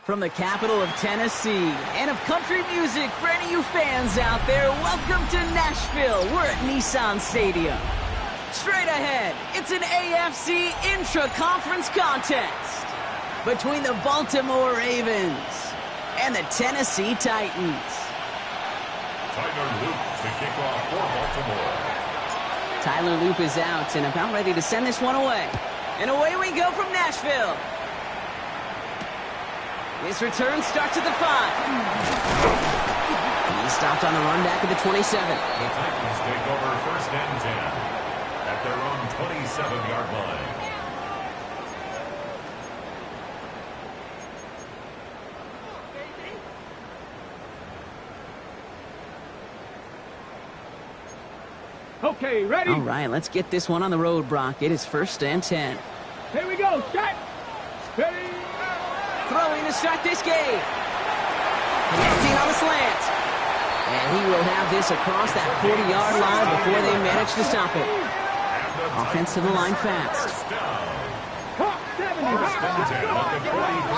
From the capital of Tennessee and of country music for any of you fans out there, welcome to Nashville. We're at Nissan Stadium. Straight ahead, it's an AFC intra-conference contest between the Baltimore Ravens and the Tennessee Titans. Tyler Luke to kick off for Baltimore. Tyler Loop is out and about ready to send this one away. And away we go from Nashville. This return starts at the 5. He stopped on the run back at the 27. The Titans take over first and 10 at their own 27-yard line. Okay, ready? All right, let's get this one on the road, Brock. It is first and 10. Here we go. Set. Ready. Throwing to start this game. Connecting on the slant. And he will have this across that 40-yard line before they manage to stop it. Offense to the line fast.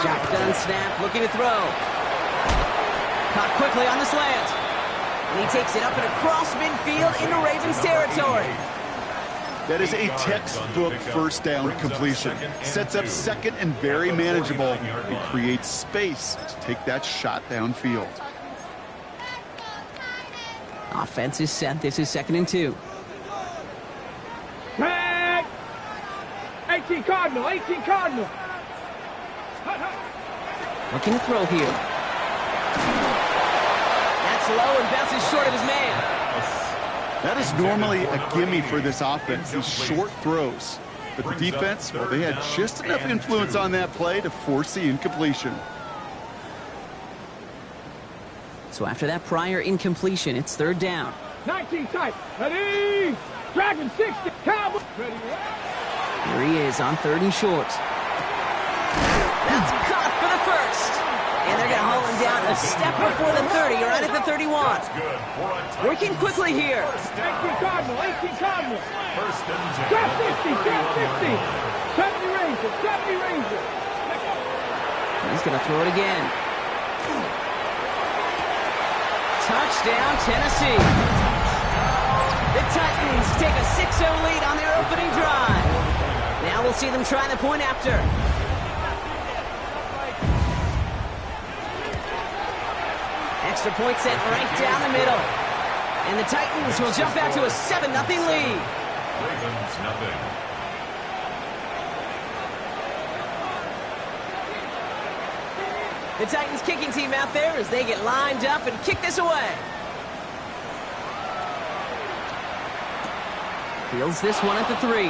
Shotgun snap, looking to throw. Caught quickly on the slant. And he takes it up and across midfield into Ravens territory. That is a textbook first down completion. Sets up second and very manageable. It creates space to take that shot downfield. Offense is set. This is second and 2. Tag. 18 Cardinal. 18 Cardinal. Looking to throw here. That's low and bounces short of his man. That is normally a gimme for this offense, these short throws. But the defense, well, they had just enough influence on that play to force the incompletion. So after that prior incompletion, it's third down. 19 tight. Ready. Dragon 60. Cowboy. Ready. Here he is on third and short. That's caught for the first. And they're going to haul him down a step before the 30, right at the 31. Working quickly here. 18 Cardinal. 18 Cardinal. First and 10. Drop 50. Drop 50. 70 Ranger. 70 Ranger. He's going to throw it again. Touchdown, Tennessee. The Titans take a 6-0 lead on their opening drive. Now we'll see them try the point after. Extra point set right down the middle. And the Titans will jump out to a 7-0 lead. Ravens nothing. The Titans kicking team out there as they get lined up and kick this away. Fields this one at the 3.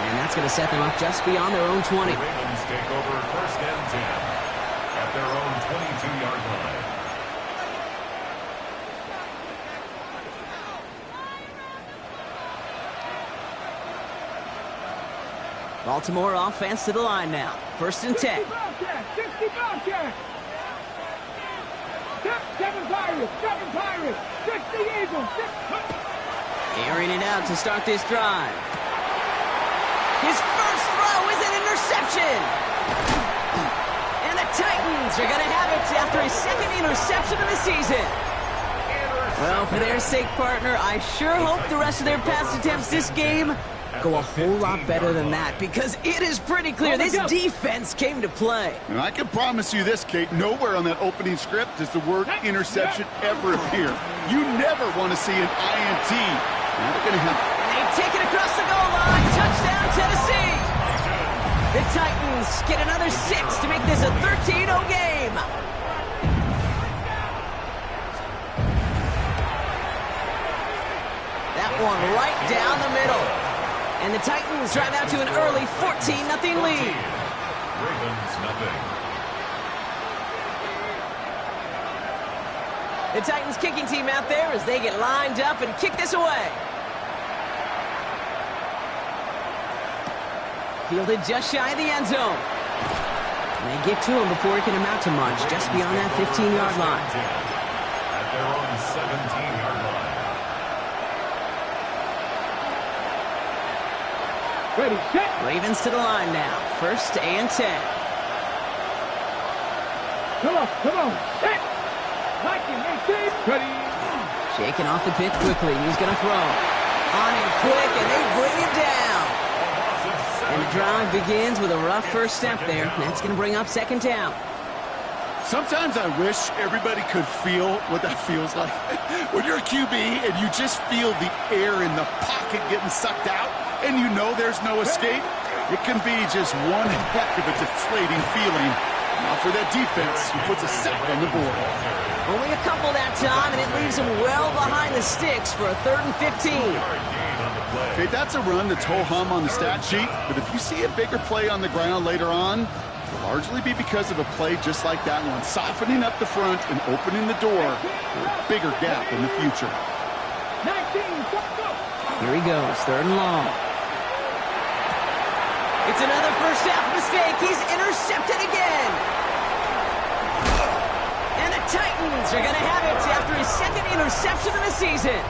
And that's going to set them up just beyond their own 20. The Ravens take over first and 10 at their own 22-yard line. Baltimore offense to the line now. First and 10. 60 Bobcats. 7 Pirates. 7 Pirates. 60 Eagles. Airing it out to start this drive. His first throw is an interception. And the Titans are going to have it after his second interception of the season. Well, for their sake, partner, I sure hope the rest of their pass attempts this game go a whole lot better than that, because it is pretty clear this defense came to play. And I can promise you this, Kate, nowhere on that opening script does the word interception ever appear. You never want to see an INT. Not going to happen. And they take it across the goal line. Touchdown, Tennessee. The Titans get another 6 to make this a 13-0 game. That one right down the middle. And the Titans drive out to an early 14-0 lead. Ravens nothing. The Titans kicking team out there as they get lined up and kick this away. Fielded just shy of the end zone. And they get to him before it can amount to much, just beyond that 15-yard line. At their own 17-yard line. Ready, set. Ravens to the line now. First and 10. Come on, come on. Set. Like it, ready. Shaking off the pitch quickly. He's going to throw. On him quick, and they bring him down. And the drive begins with a rough first step there. That's going to bring up second down. Sometimes I wish everybody could feel what that feels like. When you're a QB and you just feel the air in the pocket getting sucked out and you know there's no escape, it can be just one heck of a deflating feeling. Now for that defense, who puts a sack on the board. Only a couple that time, and it leaves him well behind the sticks for a 3rd and 15. Okay, that's a run that's ho-hum on the stat sheet, but if you see a bigger play on the ground later on, it'll largely be because of a play just like that one, softening up the front and opening the door for a bigger gap in the future. 19, go. Here he goes, 3rd and long. It's another first half mistake. He's intercepted again. And the Titans are going to have it after his 2nd interception of the season.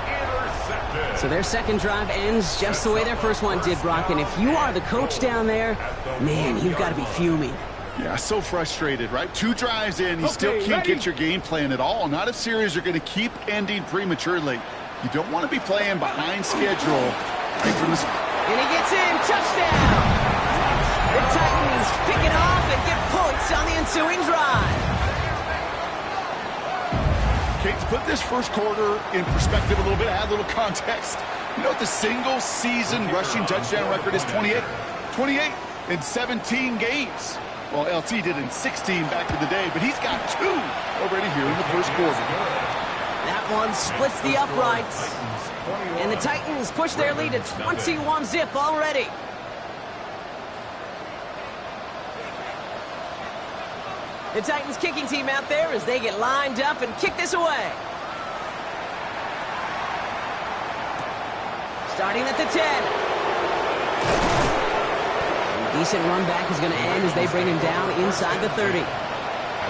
So their second drive ends just the way their first one did, Brock. And if you are the coach down there, man, you've got to be fuming. Yeah, so frustrated, right? 2 drives in, you still can't get your game plan at all. Not a series you're going to keep ending prematurely. You don't want to be playing behind schedule. Right from this. And he gets in, touchdown! The Titans pick it off and get points on the ensuing drive. Okay, to put this first quarter in perspective a little bit, add a little context. You know what the single-season rushing touchdown record is? 28. 28 in 17 games. Well, LT did in 16 back in the day, but he's got 2 already here in the first quarter. That one splits the uprights. And the Titans push their lead to 21-zip already. The Titans kicking team out there as they get lined up and kick this away. Starting at the 10. A decent run back is going to end as they bring him down inside the 30. At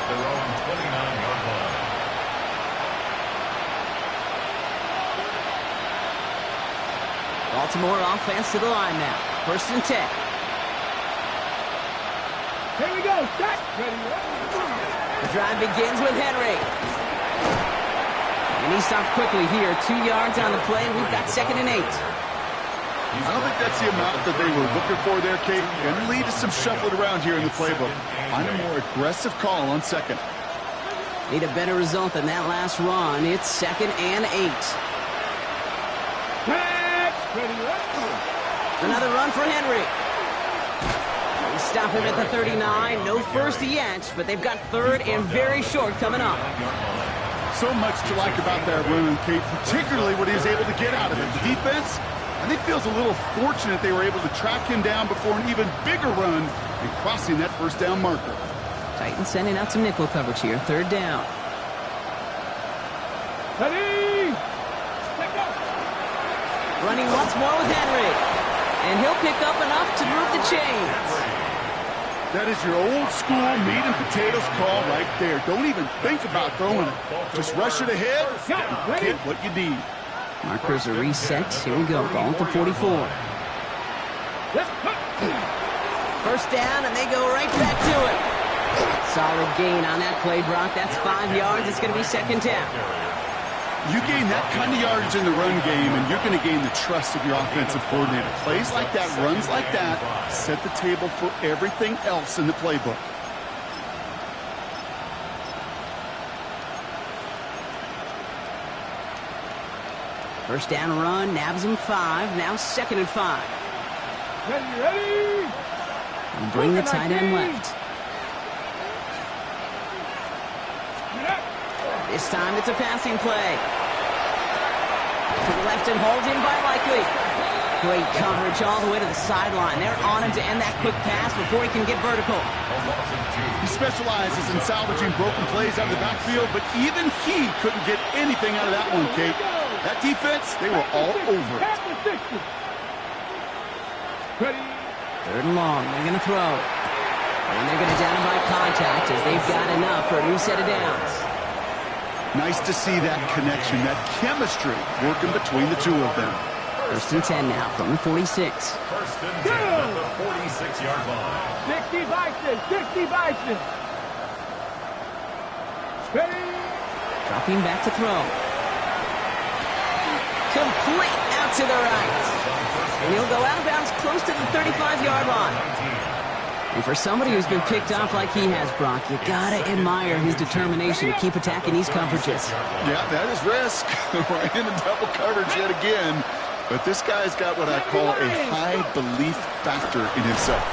their own 29-yard line. Baltimore offense to the line now. 1st and 10. Here we go. Set. Ready. The drive begins with Henry. And he stopped quickly here. 2 yards on the play, and we've got 2nd and 8. I don't think that's the amount that they were looking for there, Kate. And lead to some shuffling around here in the playbook. Find a more aggressive call on 2nd. Need a better result than that last run. It's 2nd and 8. Ready. Another run for Henry. They stop him at the 39. No first yet, but they've got 3rd and very short coming up. So much to like about that run, Kate, particularly what he was able to get out of it. The defense, I think, feels a little fortunate they were able to track him down before an even bigger run and crossing that first down marker. Titans sending out some nickel coverage here. 3rd down. Ready. Let go. Running once more with Henry. And he'll pick up enough to move the chains. That is your old school meat and potatoes call right there. Don't even think about throwing it. Just rush it ahead and get what you need. Markers are reset. Here we go. Ball at the 44. First down, and they go right back to it. Solid gain on that play, Brock. That's 5 yards. It's going to be 2nd down. You gain that kind of yardage in the run game, and you're going to gain the trust of your offensive coordinator. Plays like that, runs like that, set the table for everything else in the playbook. First down run, nabs him 5. Now 2nd and 5. Ready. And bring the tight end left. This time it's a passing play. To the left and hauled in by Likely. Great coverage all the way to the sideline. They're on him to end that quick pass before he can get vertical. He specializes in salvaging broken plays out of the backfield, but even he couldn't get anything out of that one, Kate. That defense, they were all over it. Ready. 3rd and long. They're going to throw. And they're going to down him by contact as they've got enough for a new set of downs. Nice to see that connection, that chemistry working between the two of them. 1st and 10 now from the 46. 1st and 10 at the 46-yard line. 60 Bison. 60 Bison. Dropping back to throw. Complete out to the right. And he'll go out of bounds close to the 35-yard line. And for somebody who's been picked off like he has, Brock, you gotta admire his determination to keep attacking these coverages. Yeah, that is risk. Right into double coverage yet again. But this guy's got what I call a high belief factor in himself.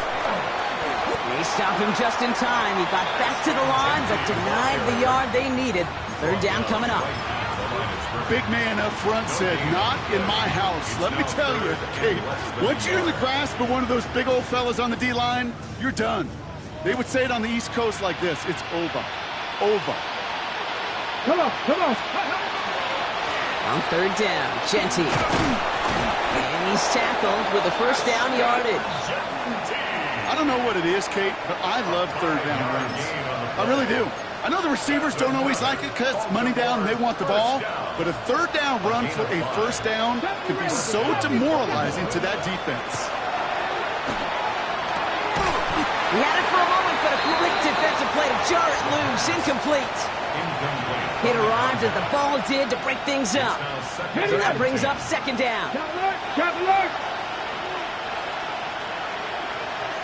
They stop him just in time. He got back to the line, but denied the yard they needed. Third down coming up. Big man up front said, not in my house. Let me tell you, Kate, once you're in the grasp of one of those big old fellas on the D-line, you're done. They would say it on the East Coast like this. It's over. Over. Come on, come on. On third down, Genty. And he's tackled with the first down yardage. I don't know what it is, Kate, but I love third down runs. I really do. I know the receivers don't always like it because money down, they want the ball. But a third down run for a first down can be so demoralizing to that defense. He had it for a moment, but a great defensive play to jar it loose. Incomplete. It arrived as the ball did to break things up. So that brings up second down. Shot alert!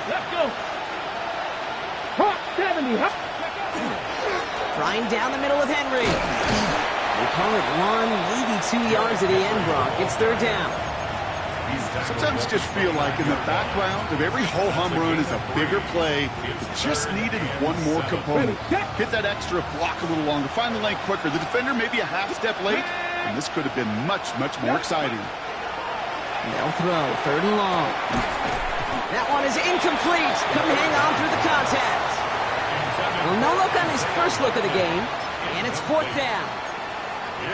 Let's go. Hot 70. Flying down the middle with Henry. They call it 1, maybe 2 yards at the end, Brock. It's third down. Sometimes you just feel like in the background of every ho-hum run is a bigger play. It just needed one more component. Hit that extra block a little longer. Find the lane quicker. The defender may be a half step late, and this could have been much, much more exciting. They'll throw. Third and long. That one is incomplete. Couldn't hang on through the contact. Well, no look on his first look of the game, and it's fourth down.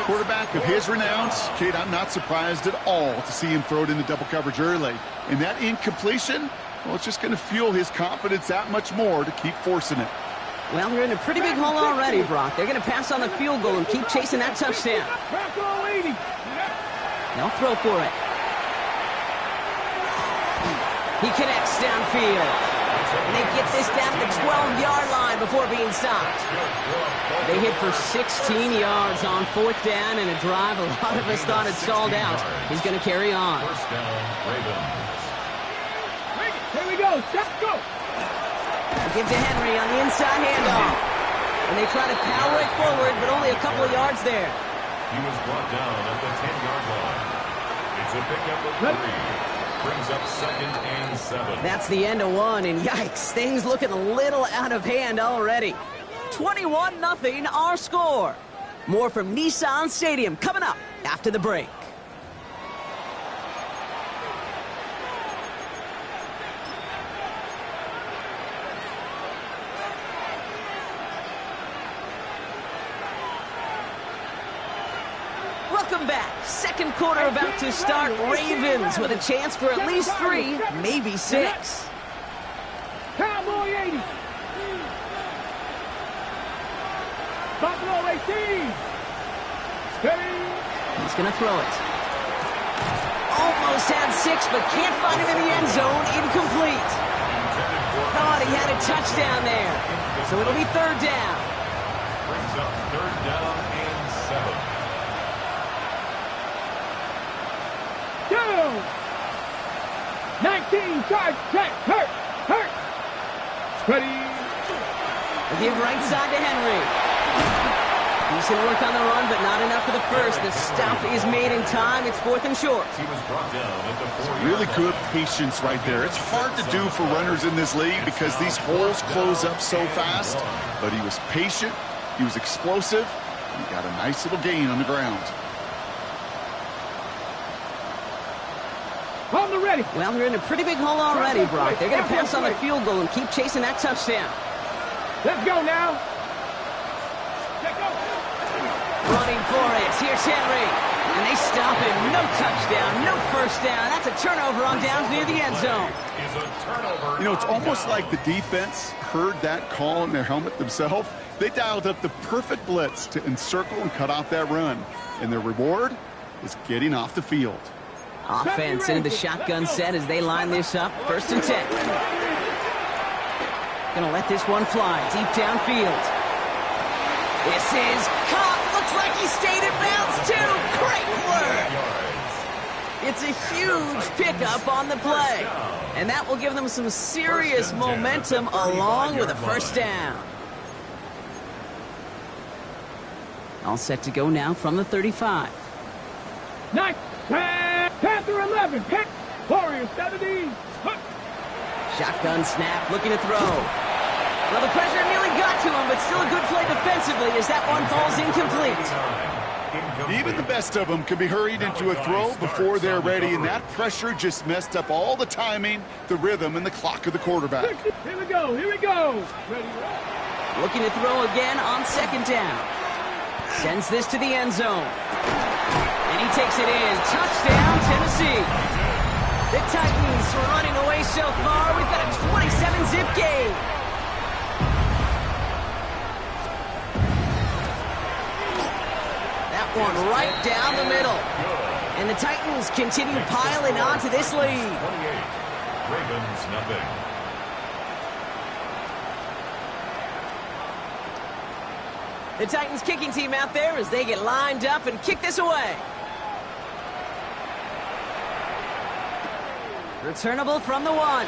Quarterback of his renowns, Kate, I'm not surprised at all to see him throw it into double coverage early. And that incompletion, well, it's just going to fuel his confidence that much more to keep forcing it. Well, they're in a pretty big hole already, Brock. They're going to pass on the field goal and keep chasing that touchdown. They'll throw for it. He connects downfield. And they get this down to the 12-yard line before being stopped. They hit for 16 yards on fourth down and a drive a lot of us thought had stalled out. He's going to carry on. First down, Ravens. Here we go. Let's go. Give to Henry on the inside handoff. And they try to power it forward, but only a couple of yards there. He was brought down at the 10-yard line. It's a pickup of 3. Brings up second and 7. That's the end of one, and yikes, things looking a little out of hand already. 21-0 our score. More from Nissan Stadium coming up after the break. Welcome back. Second quarter about to start. Ravens with a chance for at least 3, maybe 6. Cowboy 80. Buffalo 18. Steady. He's going to throw it. Almost had 6, but can't find him in the end zone. Incomplete. Thought he had a touchdown there. So it'll be third down. Brings up third down and 7. 19, charge, check, hurt. Ready. They give right side to Henry. Decent work on the run, but not enough for the first. The stop is made in time. It's fourth and short. He was brought down at the 4-yard Really good patience right there. It's hard to do for runners in this league because these holes close up so fast. But he was patient, he was explosive, and he got a nice little gain on the ground. On the ready. Well, they're in a pretty big hole already, Brock. They're going to pass on the field goal and keep chasing that touchdown. Let's go now. Let's go. Running for it. Here's Henry. And they stop him. No touchdown, no first down. That's a turnover on downs near the end zone. is a turnover. You know, it's almost like the defense heard that call in their helmet themselves. They dialed up the perfect blitz to encircle and cut off that run. And their reward is getting off the field. Offense into the shotgun set as they line this up. First and 10. Gonna let this one fly deep downfield. This is caught. Looks he stayed in bounds too. Great work. It's a huge pickup on the play. And that will give them some serious momentum along with a first down. All set to go now from the 35. Nice. Panther 11. Warrior 70. Shotgun snap, looking to throw. Well, the pressure nearly got to him, but still a good play defensively as that one falls incomplete. Even the best of them can be hurried into a throw before they're ready, and that pressure just messed up all the timing, the rhythm, and the clock of the quarterback. Here we go. Here we go. Ready. Looking to throw again on second down. Sends this to the end zone. And he takes it in. Touchdown, Tennessee. The Titans running away so far. We've got a 27-zip game. That one right down the middle. And the Titans continue piling onto this lead. 28. Ravens nothing. The Titans kicking team out there as they get lined up and kick this away. Returnable from the 1.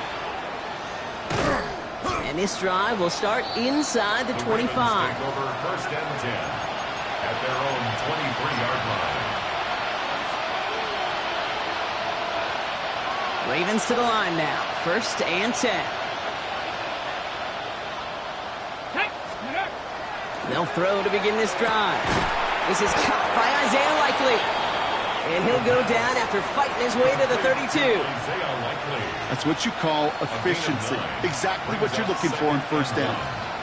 And this drive will start inside the 25. Take over first and 10 at their own 23-yard line. Ravens to the line now. First and 10. They'll throw to begin this drive. This is caught by Isaiah Likely. And he'll go down after fighting his way to the 32. That's what you call efficiency. Exactly what you're looking for in first down.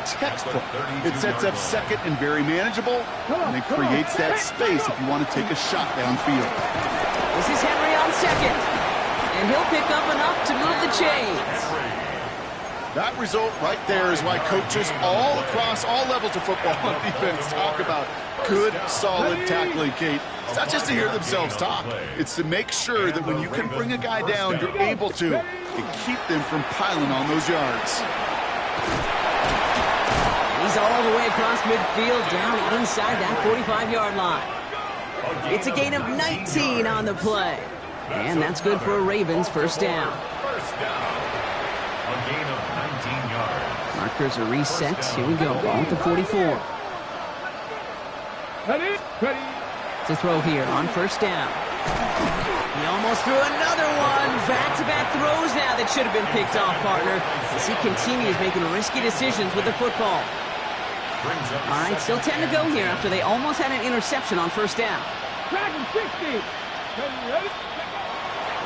Textbook. It sets up second and very manageable, and it creates that space if you want to take a shot downfield. This is Henry on second. And he'll pick up enough to move the chains. That result right there is why coaches all across all levels of football and defense talk about good, solid tackling, Kate. It's not just to hear themselves talk. It's to make sure that when you can bring a guy down, you're able to and keep them from piling on those yards. He's all the way across midfield, down inside that 45-yard line. It's a gain of 19 on the play. And that's good for a Ravens first down. First down. A gain of 19 yards. Markers are reset. Here we go. Ball at the 44. Ready. To throw here on first down. He almost threw another one. Back-to-back throws now that should have been picked off, partner, as he continues making risky decisions with the football. All right, still 10 to go here after they almost had an interception on first down. Dragon 60. Ready.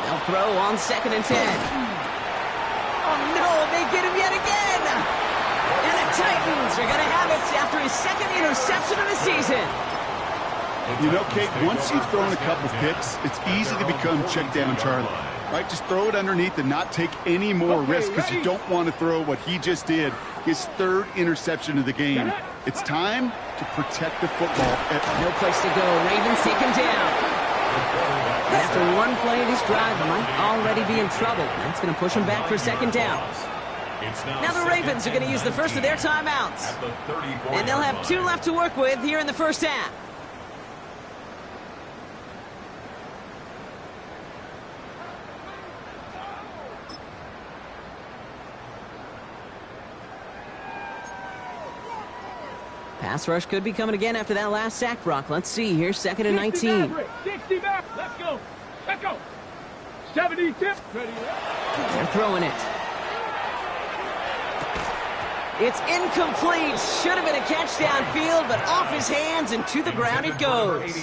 They'll throw on second and 10. Oh, no, they get him yet again. And the Titans are going to have it after his second interception of the season. You know, Kate, once you've thrown a couple picks, it's easy to become check down Charlie, right? Just throw it underneath and not take any more risk because you don't want to throw what he just did, his third interception of the game. It's time to protect the football. No place to go. Ravens take him down. And after one play, this drive might already be in trouble. That's going to push him back for second down. Now the Ravens are going to use the first of their timeouts. And they'll have 2 left to work with here in the first half. Pass rush could be coming again after that last sack, Brock. Let's see here. Second and 19. 60 back. Let's go. 70 tip. Ready. They're throwing it. It's incomplete. Should have been a catch downfield, but off his hands and to the ground it goes.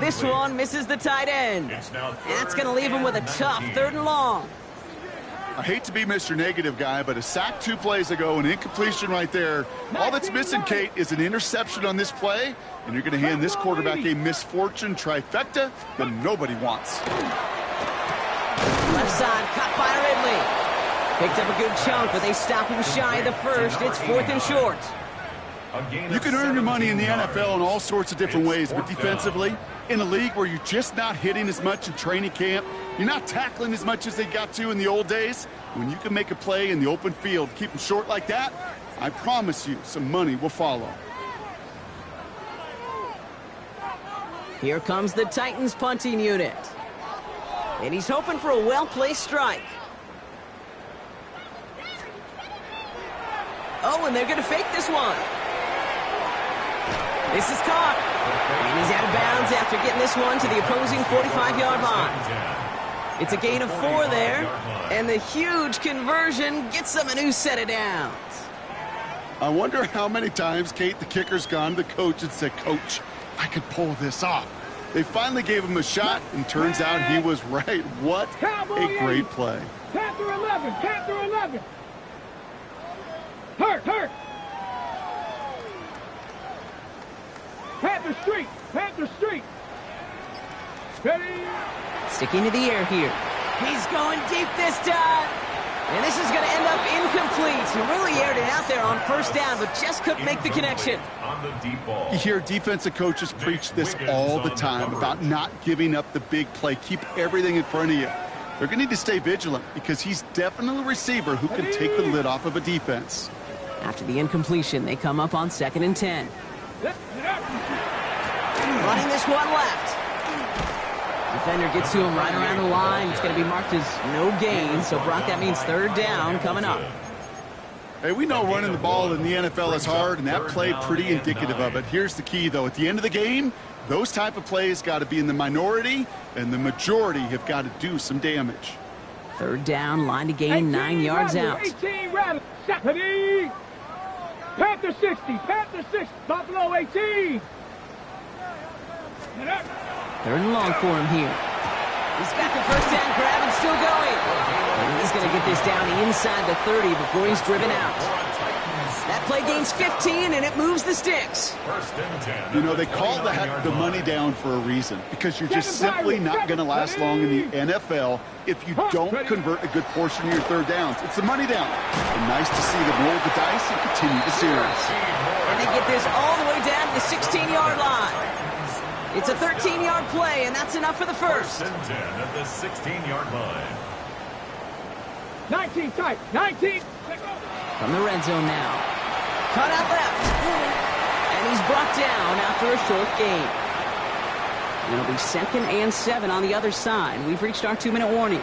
This one misses the tight end. That's going to leave him with a tough 3rd and long. I hate to be Mr. Negative guy, but a sack 2 plays ago, an incompletion right there. All that's missing, Kate, is an interception on this play, and you're going to hand this quarterback a misfortune trifecta that nobody wants. Left side, cut by Ridley. Picked up a good chunk, but they stop him shy of the first. It's 4th and short. You can earn your money in the NFL in all sorts of different ways, but defensively, in a league where you're just not hitting as much in training camp, you're not tackling as much as they got to in the old days, when you can make a play in the open field, keep them short like that, I promise you some money will follow. Here comes the Titans punting unit. And he's hoping for a well-placed strike. Oh, and they're going to fake this one. This is caught. And he's out of bounds after getting this one to the opposing 45-yard line. It's a gain of 4 there. And the huge conversion gets them a new set of downs. I wonder how many times, Kate, the kicker's gone to the coach and said, "Coach, I could pull this off." They finally gave him a shot, and turns out he was right. What a great play. Panther 11, Panther 11. Hurt. Panther Street, Panther Street. Ready? Sticking to the air here. He's going deep this time. And this is going to end up incomplete. He really aired it out there on first down, but just couldn't make the connection. On the deep ball. You hear defensive coaches preach this all the time about not giving up the big play. Keep everything in front of you. They're going to need to stay vigilant because he's definitely a receiver who can take the lid off of a defense. After the incompletion, they come up on 2nd and 10. Running this one left. Defender gets to him right around the line. It's going to be marked as no gain, so Brock, that means 3rd down coming up. Hey, we know running the ball in the NFL is hard, and that play pretty indicative of it. Here's the key, though. At the end of the game, those type of plays got to be in the minority, and the majority have got to do some damage. 3rd down, line to gain, 9 yards out. 18 rattle. Ready? Panther 60, Panther 60, Buffalo 18. 3rd and long for him here. He's got the first down grab and still going. And he's going to get this down inside the 30 before he's driven out. That play gains 15, and it moves the sticks. You know, they call the money down for a reason, because you're just simply not going to last long in the NFL if you don't convert a good portion of your 3rd downs. It's the money down. And nice to see them roll the dice and continue the series. And they get this all the way down to the 16-yard line. It's a 13-yard play, and that's enough for the first. 1st and 10 at the 16-yard line. 19 tight, 19. From the red zone now. Cut out left. And he's brought down after a short gain. And it'll be 2nd and 7 on the other side. We've reached our 2-minute warning.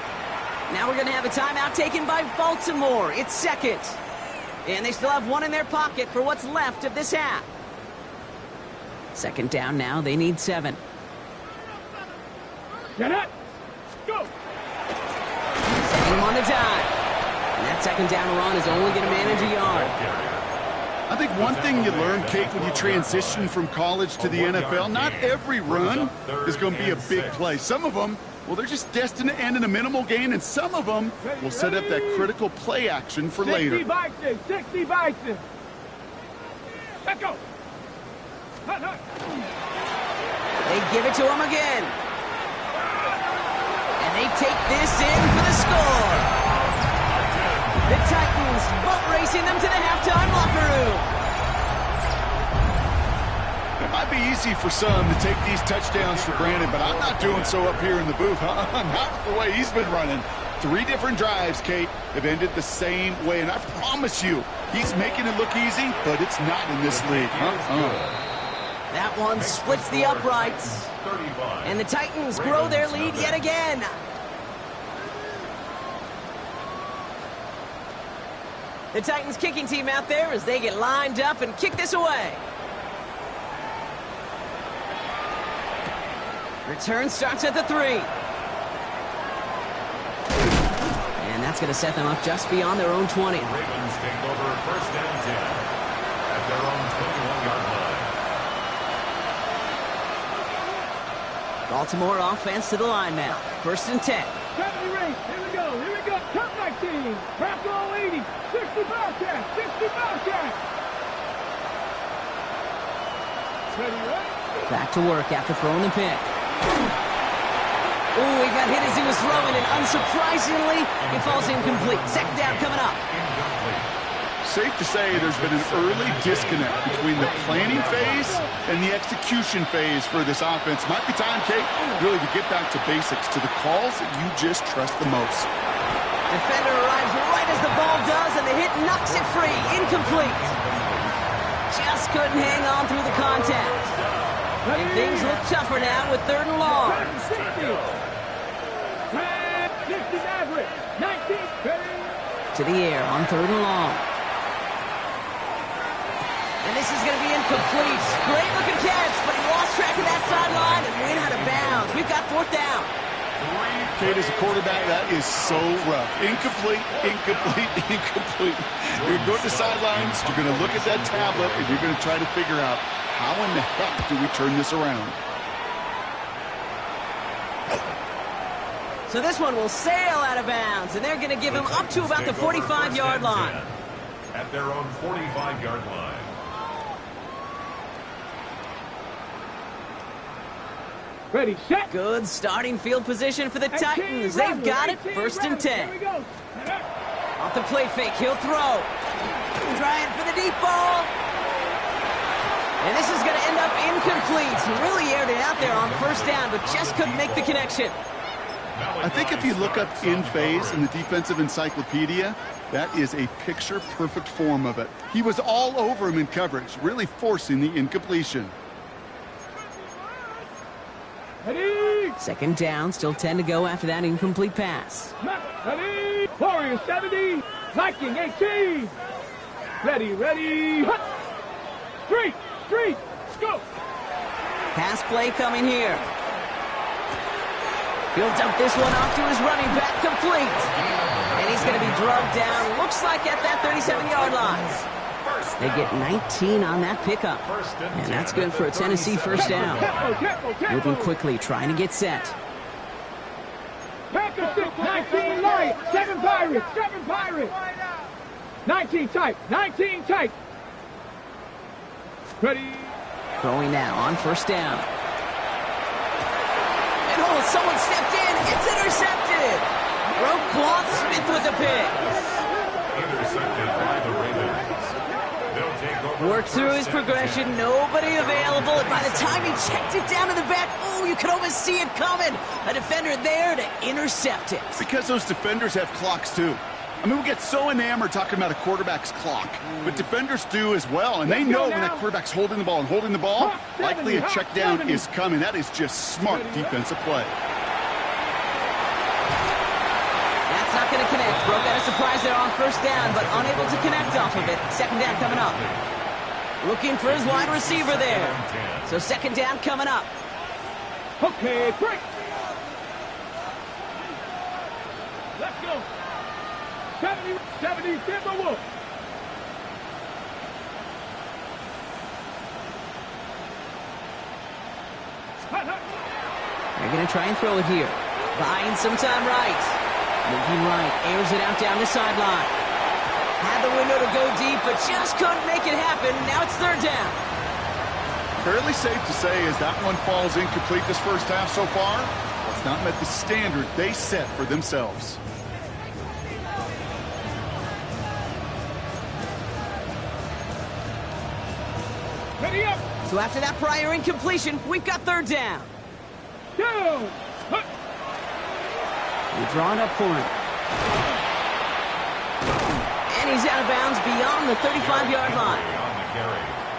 Now we're going to have a timeout taken by Baltimore. It's 2nd. And they still have 1 in their pocket for what's left of this half. 2nd down now. They need 7. Get it. Go. Setting him on the dive. And that 2nd down run is only going to manage a yard. I think one thing you learn, Kate, when you transition from college to the NFL, not every run is going to be a big play. Some of them, well, they're just destined to end in a minimal gain, and some of them will set up that critical play action for later. 60 Bison. Let's go. They give it to him again. And they take this in for the score. The Titans boat racing them to the halftime locker room. It might be easy for some to take these touchdowns for granted, but I'm not doing so up here in the booth. Not the way he's been running. 3 different drives, Kate, have ended the same way. And I promise you, he's making it look easy, but it's not in this league. That one splits the uprights. And the Titans grow their lead yet again. The Titans kicking team out there as they get lined up and kick this away. Return starts at the 3. And that's going to set them up just beyond their own 20. Ravens take over 1st and 10 at their own 21-yard line. Baltimore offense to the line now. 1st and 10. 70 race. Here we go. Cut 19. Bracco 80. 60 Bobcat. 60 Bobcat. Back to work after throwing the pick. Oh, he got hit as he was throwing, and unsurprisingly, it falls incomplete. 2nd down coming up. Safe to say there's been an early disconnect between the planning phase and the execution phase for this offense. Might be time, Kate, really to get back to basics, to the calls that you just trust the most. Defender arrives right as the ball does, and the hit knocks it free. Incomplete. Just couldn't hang on through the contact. And things look tougher now with 3rd and long. 60. 60 Maverick. 19. To the air on 3rd and long. And this is going to be incomplete. Great looking catch, but he lost track of that sideline and went out of bounds. We've got 4th down. Kate, as a quarterback, that is so rough. Incomplete, incomplete, incomplete. You're going to go to the sidelines, you're going to look at that tablet, and you're going to try to figure out how in the heck do we turn this around. So this one will sail out of bounds, and they're going to give him up to about the 45-yard line. At their own 45-yard line. Ready, set. Good starting field position for the Titans. They've got it. 1st and 10. Here we go. Off the play fake, he'll throw. Trying for the deep ball. And this is going to end up incomplete. He really aired it out there on 1st down, but just couldn't make the connection. I think if you look up in phase in the defensive encyclopedia, that is a picture-perfect form of it. He was all over him in coverage, really forcing the incompletion. Ready. 2nd down, still 10 to go after that incomplete pass. Ready. Warriors 70. Viking 18. Ready, ready. Hut. Street, go. Pass play coming here. He'll dump this one off to his running back, complete. And he's going to be drugged down, looks like at that 37-yard line. They get 19 on that pickup. And that's good for a Tennessee 1st down. Moving quickly, trying to get set. Packers 6, 19 light, 7 Pirates, 7 Pirates. 19 tight, 19 tight. Ready. Throwing now on 1st down. And oh, someone stepped in. It's intercepted. Roquan Smith with the pick. Intercepted by the Ravens. Worked through his progression, nobody available, and by the time he checked it down to the back, oh, you could almost see it coming. A defender there to intercept it. Because those defenders have clocks, too. I mean, we get so enamored talking about a quarterback's clock, but defenders do as well, and they know when that quarterback's holding the ball and holding the ball, likely a check down is coming. That is just smart defensive play. That's not going to connect. Broke out a surprise there on 1st down, but unable to connect off of it. 2nd down coming up. Looking for his wide receiver there. So 2nd down coming up. Okay, break. Let's go. 70 Timberwolves. They're going to try and throw it here. Buying some time right. Moving right. Airs it out down the sideline. Had the window to go deep, but just couldn't make it happen. Now it's 3rd down. Fairly safe to say as that one falls incomplete this 1st half so far, it's not met the standard they set for themselves. Ready up. So after that prior incompletion, we've got 3rd down. Down. We're drawing up for him. And he's out of bounds beyond the 35-yard line.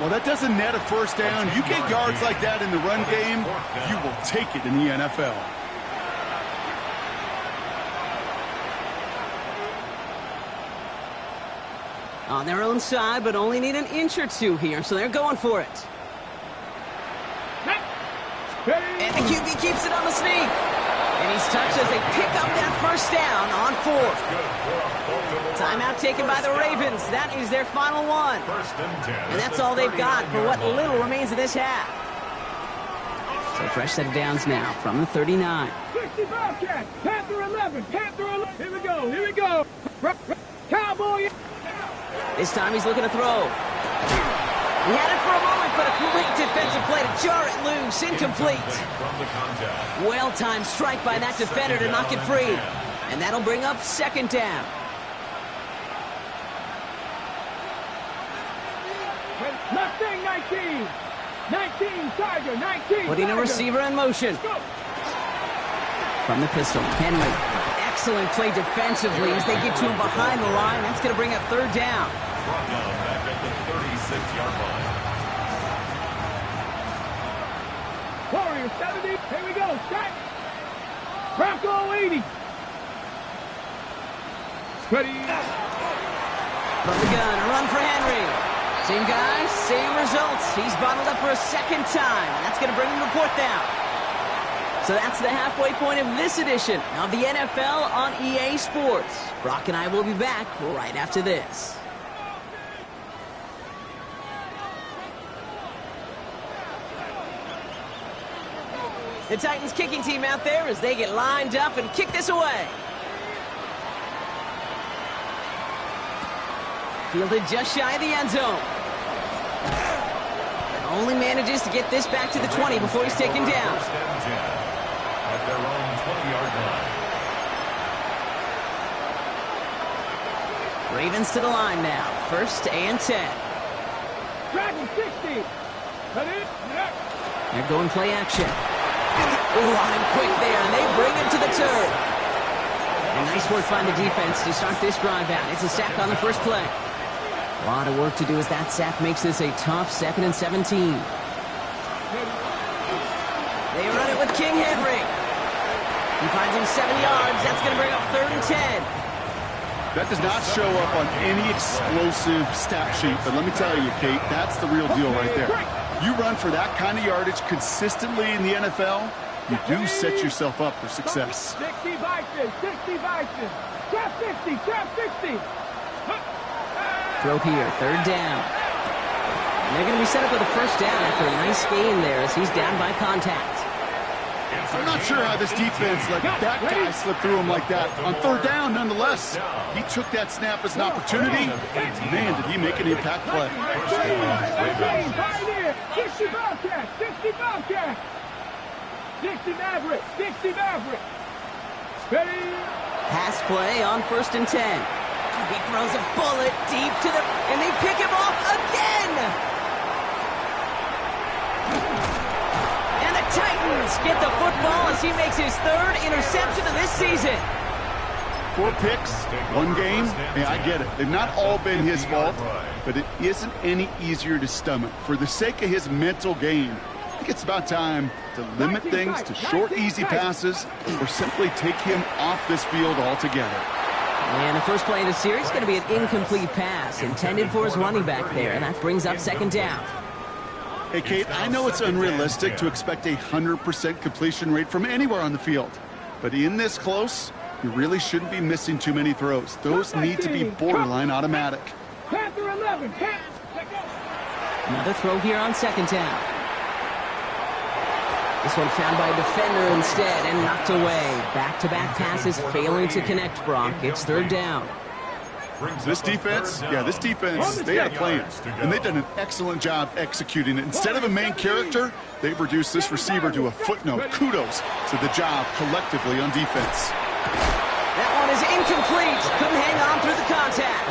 Well, that doesn't net a 1st down. You get yards like that in the run game, you will take it in the NFL. On their own side, but only need an inch or two here, so they're going for it. And the QB keeps it on the sneak. And he's touched as they pick up that 1st down on 4th. Timeout taken by the Ravens. That is their final one. And that's all they've got for what little remains of this half. So fresh set of downs now from the 39. 60 Bobcats. Panther 11. Panther 11. Here we go. Here we go. Cowboy. This time he's looking to throw. He had it for a moment, but a great defensive play to jar it loose. Incomplete. Well-timed strike by that defender to knock it free. And that'll bring up 2nd down. Mustang 19. 19, Tiger, 19. Putting a receiver in motion. From the pistol, Henry. Excellent play defensively as they get to him behind the line. That's going to bring up 3rd down. Back at the 36-yard line. clear. 70. Here we go. Set. Bronco 80. Ready. From the gun, a run for Henry. Same guy, same results. He's bottled up for a second time, and that's going to bring him to fourth down. So that's the halfway point of this edition of the NFL on EA Sports. Brock and I will be back right after this. The Titans kicking team out there as they get lined up and kick this away. Fielded just shy of the end zone. And only manages to get this back to the 20 before he's taken down. At their own 20-yard line. Ravens to the line now. 1st and 10. Dragon 60. Cut it. They're going play action. Ooh, on him quick there, and they bring him to the turn. And nice work by the defense to start this drive out. It's a sack on the first play. A lot of work to do as that sack makes this a tough 2nd and 17. They run it with King Henry. He finds him 7 yards. That's going to bring up 3rd and 10. That does not show up on any explosive stat sheet, but let me tell you, Kate, that's the real deal right there. You run for that kind of yardage consistently in the NFL, you do set yourself up for success. 60 Vikings. 60 Vikings. Trap 60. Trap 60. Throw here, 3rd down. And they're going to be set up with a 1st down after a nice gain there as he's down by contact. I'm not sure how this defense let that guy slip through him like that. On 3rd down, nonetheless, he took that snap as an opportunity. Man, did he make an impact play. 60 Bobcat. 60 Bobcat. 60 Maverick. 60 Maverick. Ready. Pass play on 1st and 10. He throws a bullet deep to the... And they pick him off again! And the Titans get the football as he makes his 3rd interception of this season. 4 picks, 1 game. Hey, I get it. They've not all been his fault, but it isn't any easier to stomach. For the sake of his mental game, I think it's about time to limit things to short, easy passes or simply take him off this field altogether. And the first play of the series is going to be an incomplete pass intended for his running back there, and that brings up 2nd down. Hey, Kate, I know it's unrealistic to expect a 100% completion rate from anywhere on the field, but in this close, you really shouldn't be missing too many throws. Those need to be borderline automatic. Panther 11. Another throw here on 2nd down. This one found by a defender instead and knocked away. Back-to-back passes failing to connect, Brock. It's 3rd down. This defense, they had a plan, and they've done an excellent job executing it. Instead of a main character, they've reduced this receiver to a footnote. Kudos to the job collectively on defense. That one is incomplete. Couldn't hang on through the contact.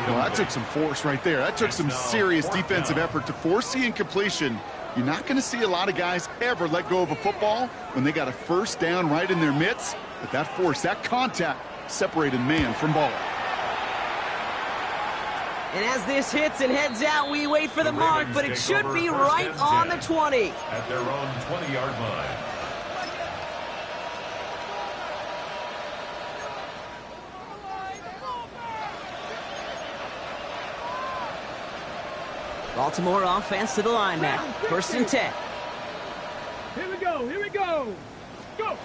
Well, that took some force right there. That took some serious defensive effort to force the incompletion. You're not going to see a lot of guys ever let go of a football when they got a 1st down right in their midst. But that force, that contact, separated man from ball. And as this hits and heads out, we wait for the mark, but it should be right on the 20. At their own 20-yard line. Baltimore offense to the line now. 1st and 10. Here we go. Here we go. Go.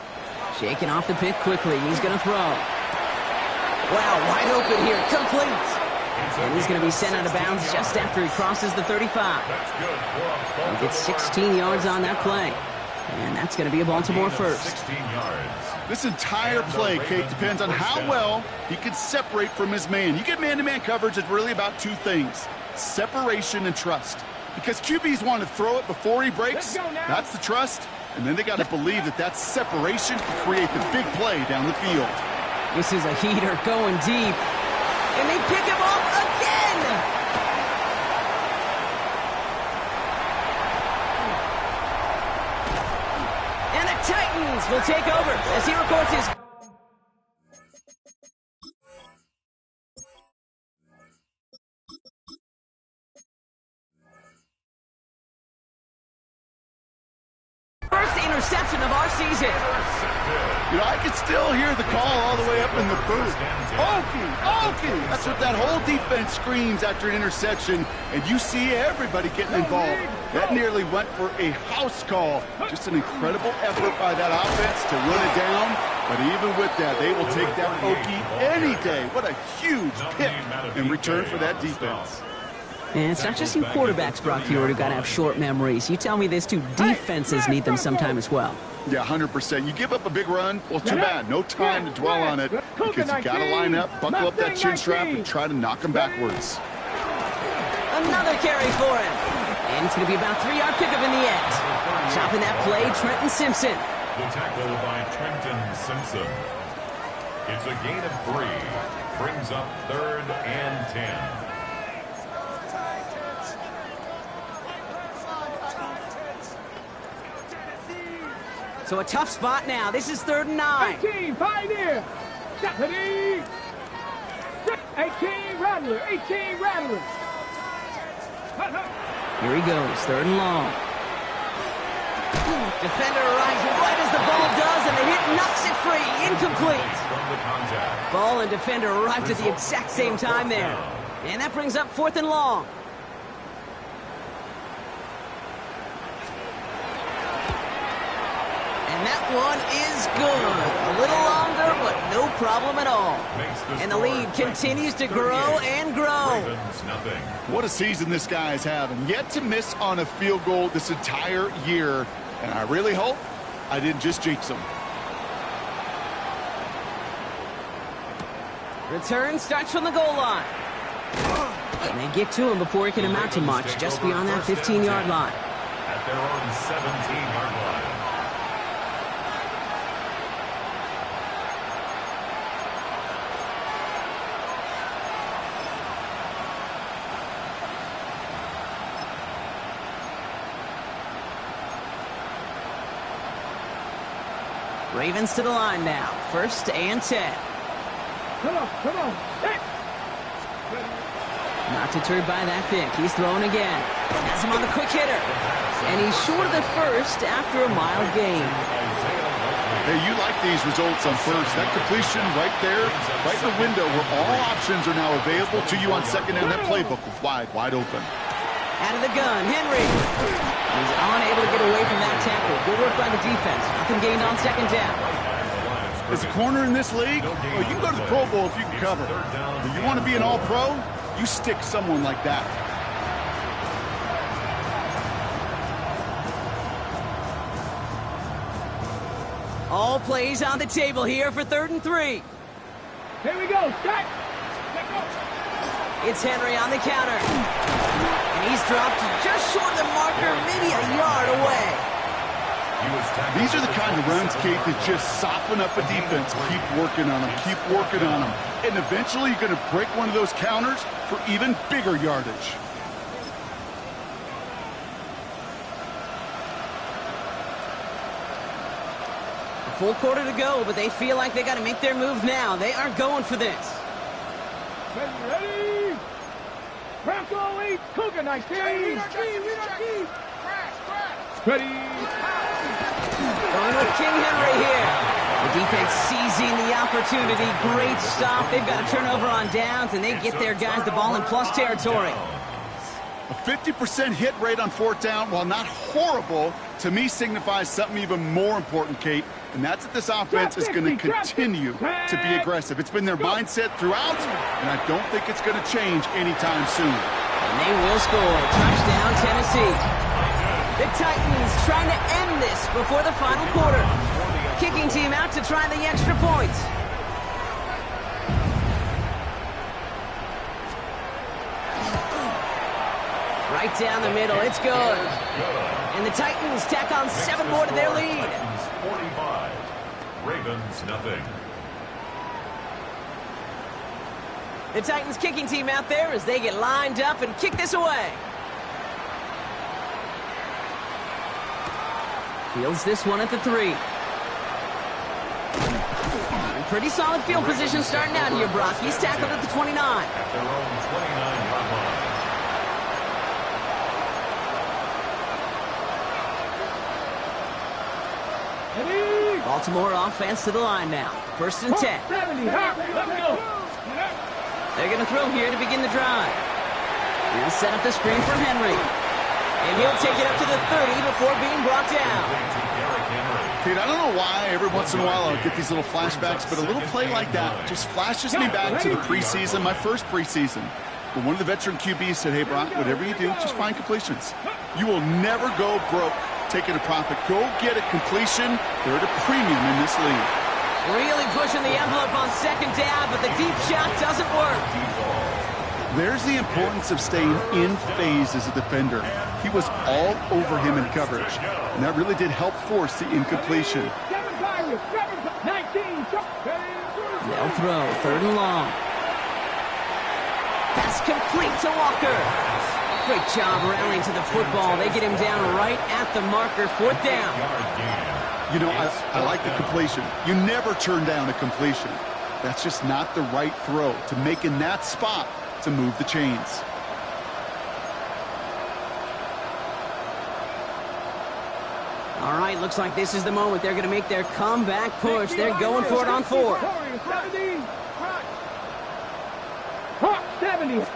Shaking off the pick quickly. He's going to throw. Wow, wide open here. Complete. And he's going to be sent out of bounds just after he crosses the 35. He gets 16 yards on that play. And that's going to be a Baltimore 1st. 16 yards. This entire play, Kate, depends on how well he can separate from his man. You get man-to-man coverage, it's really about 2 things. Separation and trust. Because QBs want to throw it before he breaks. That's the trust. And then they got to believe that that separation can create the big play down the field. This is a heater going deep. And they pick him off again! And the Titans will take over as he records his catches it. You know, I can still hear the call all the way up in the booth. Okie, Okie! That's what that whole defense screams after an interception, and you see everybody getting involved. That nearly went for a house call. Just an incredible effort by that offense to run it down, but even with that, they will take that Okie any day. What a huge pick in return for that defense. And it's not just you quarterbacks, Brock, here who got to have short memories. You tell me this too, defenses need them sometime as well. Yeah, 100%. You give up a big run, well, too bad. No time to dwell on it because you got to line up, buckle up that chin strap, and try to knock them backwards. Another carry for him. And it's going to be about a 3-yard pickup in the end. Chopping that play, Trenton Simpson. The tackle by Trenton Simpson. It's a gain of 3. Brings up 3rd and 10. So a tough spot now. This is 3rd and 9. 18, Pioneer. 18, Rattler. 18, Rattler. Here he goes, 3rd and long. Defender arrives right as the ball does, and the hit knocks it free. Incomplete. Ball and defender arrived at the exact same time there. And that brings up 4th and long. And that one is good. A little longer, but no problem at all. And the lead continues to grow and grow. What a season this guy is having. Yet to miss on a field goal this entire year. And I really hope I didn't just jinx him. Return starts from the goal line. And they get to him before he can amount to much, just beyond that 15-yard line. At their own 17-yard line. Ravens to the line now. 1st and 10. Come on. Not deterred by that pick. He's throwing again. Has him on the quick hitter. And he's short of the first after a mild gain. Hey, you like these results on first. That completion right there, right in the window where all options are now available to you on 2nd down. That playbook was wide open. Out of the gun, Henry. He's unable to get away from that tackle. Good work by the defense. Nothing gained on 2nd down. As a corner in this league, well, you can go to the Pro Bowl if you can cover. If you want to be an All-Pro, you stick someone like that. All plays on the table here for 3rd and 3. Here we go. Strike. Let go. It's Henry on the counter. And he's dropped just short of the marker, maybe a yard away. These are the kind of runs, Kate, that just soften up a defense. Keep working on them. Keep working on them. And eventually you're going to break one of those counters for even bigger yardage. A full quarter to go, but they feel like they got to make their move now. They are going for this. Ready? Bronco 8, Cougar 19. Ready? Going with King Henry here. The defense seizing the opportunity. Great stop. They've got a turnover on downs, and they get their guys the ball in plus territory. A 50% hit rate on 4th down, while not horrible, to me signifies something even more important, Kate, and that's that this offense is going to continue to be aggressive. It's been their mindset throughout, and I don't think it's going to change anytime soon. And they will score. Touchdown, Tennessee. The Titans trying to end this before the final quarter. Kicking team out to try the extra points. Right down the middle, it's good. And the Titans tack on 7 more to their lead. 45, Ravens nothing. The Titans kicking team out there as they get lined up and kick this away. Fields this one at the 3. Pretty solid field position starting out here, Brock. He's tackled at the 29. At their own 29-yard line. Ready? Baltimore offense to the line now. 1st and 10. 70, let's go. They're going to throw here to begin the drive. They'll set up the screen for Henry. And he'll take it up to the 30 before being brought down. Kate, I don't know why every once in a while I'll get these little flashbacks, but a little play like that just flashes me back to the preseason, my first preseason. But one of the veteran QBs said, hey, Brock, whatever you do, just find completions. You will never go broke taking a profit. Go get a completion. They're at a premium in this league. Really pushing the envelope on 2nd down, but the deep shot doesn't work. There's the importance of staying in phase as a defender. He was all over him in coverage, and that really did help force the incompletion. 19. They'll throw 3rd and long. Pass complete to Walker. Great job rallying to the football. They get him down right at the marker. 4th down. You know, I like the completion. You never turn down a completion. That's just not the right throw to make in that spot to move the chains. All right, looks like this is the moment. They're going to make their comeback push. They're going for it on 4th. 70.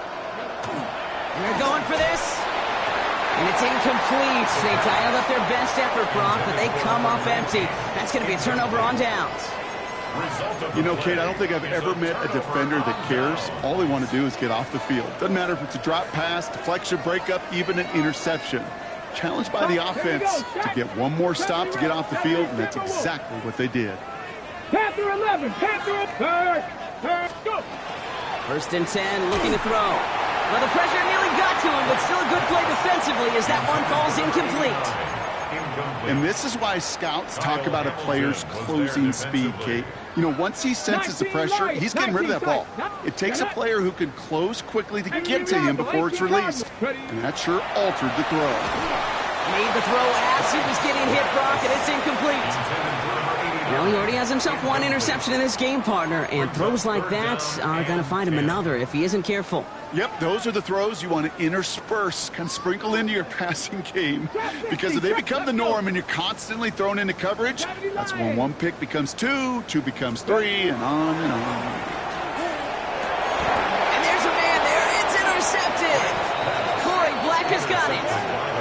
They're going for this. And it's incomplete. They dialed up their best effort, Brock, but they come up empty. That's going to be a turnover on downs. You know, Kate, I don't think I've ever met a defender that cares. All they want to do is get off the field. Doesn't matter if it's a drop pass, deflection, breakup, even an interception. Challenged by the offense to get one more stop to get off the field, and that's exactly what they did. Panther 11. Panther 3rd. Go. 1st and 10, looking to throw. Well, the pressure nearly got to him, but still a good play defensively as that one falls incomplete. And this is why scouts talk about a player's closing speed, Kate. You know, once he senses the pressure, he's getting rid of that ball. It takes a player who can close quickly to get to him before it's released. And that sure altered the throw. Made the throw as he was getting hit, Brock, and it's incomplete. Well, he already has himself one interception in this game, partner, and throws like that are going to find him another if he isn't careful. Yep, those are the throws you want to intersperse, kind of sprinkle into your passing game. Because if they become the norm and you're constantly thrown into coverage, that's when 1 pick becomes 2, 2 becomes 3, and on and on. And there's a man there. It's intercepted. Corey Black has got it.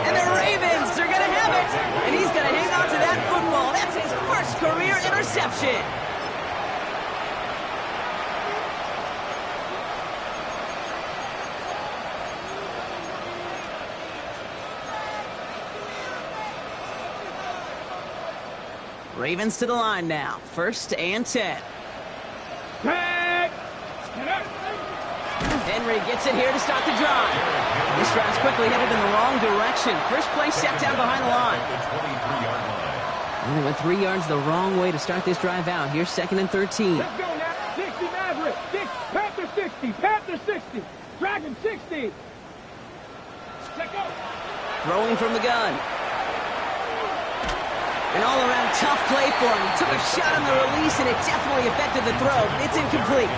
And the Ravens are going to have it. And he's going to hang on to that football. That's his first career interception. Ravens to the line now. 1st and 10. Henry gets it here to start the drive. This drive's quickly headed in the wrong direction. First play set down behind the line. And they went 3 yards the wrong way to start this drive out. Here's 2nd and 13. Let's go now. 60 Maverick. Panther 60. Panther 60. Dragon 60. Check out. Throwing from the gun. An all-around tough play for him. He took a shot on the release, and it definitely affected the throw. It's incomplete.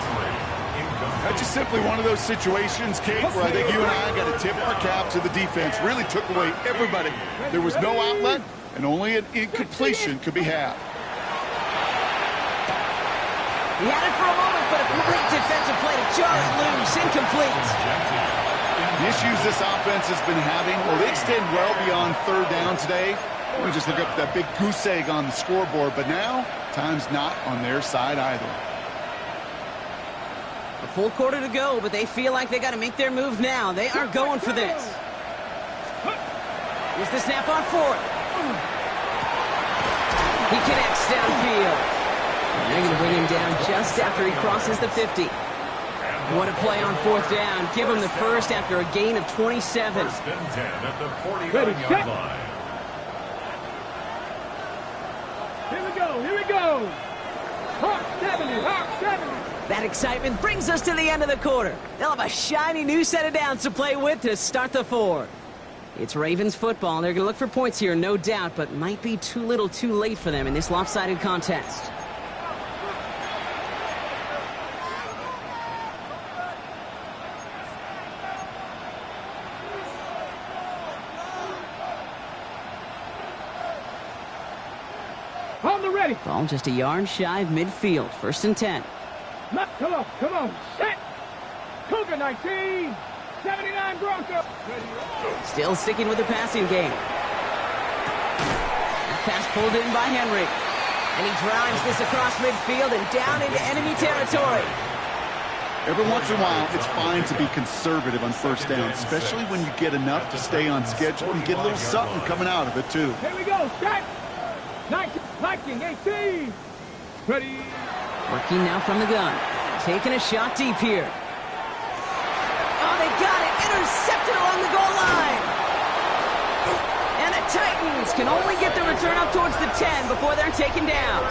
That's just simply one of those situations, Kate, where I think you and I got to tip our cap to the defense. Really took away everybody. There was no outlet, and only an incompletion could be had. He had it for a moment, but a great defensive play to jar it loose. Incomplete. The issues this offense has been having, well, they extend well beyond 3rd down today. We just look up that big goose egg on the scoreboard, but now, time's not on their side either. A full quarter to go, but they feel like they got to make their move now. They are going for this. Here's the snap on 4th. He connects downfield. And they're going to bring him down just after he crosses the 50. What a play on 4th down. Give him the first after a gain of 27. 1st and 10 at the 49-yard line. Here we go. Hawk 70. That excitement brings us to the end of the quarter. They'll have a shiny new set of downs to play with to start the 4th. It's Ravens football. They're going to look for points here, no doubt, but might be too little too late for them in this lopsided contest. Ball just a yard shy of midfield. 1st and 10. Come on, set. Cougar 19, 79 Broncos. Still sticking with the passing game. That pass pulled in by Henry. And he drives this across midfield and down into enemy territory. Every once in a while, it's fine to be conservative on 1st down, especially when you get enough to stay on schedule and get a little something coming out of it, too. Here we go, set. 19, 18. Ready. Working now from the gun. Taking a shot deep here. Oh, they got it. Intercepted along the goal line. And the Titans can only get the return up towards the 10 before they're taken down.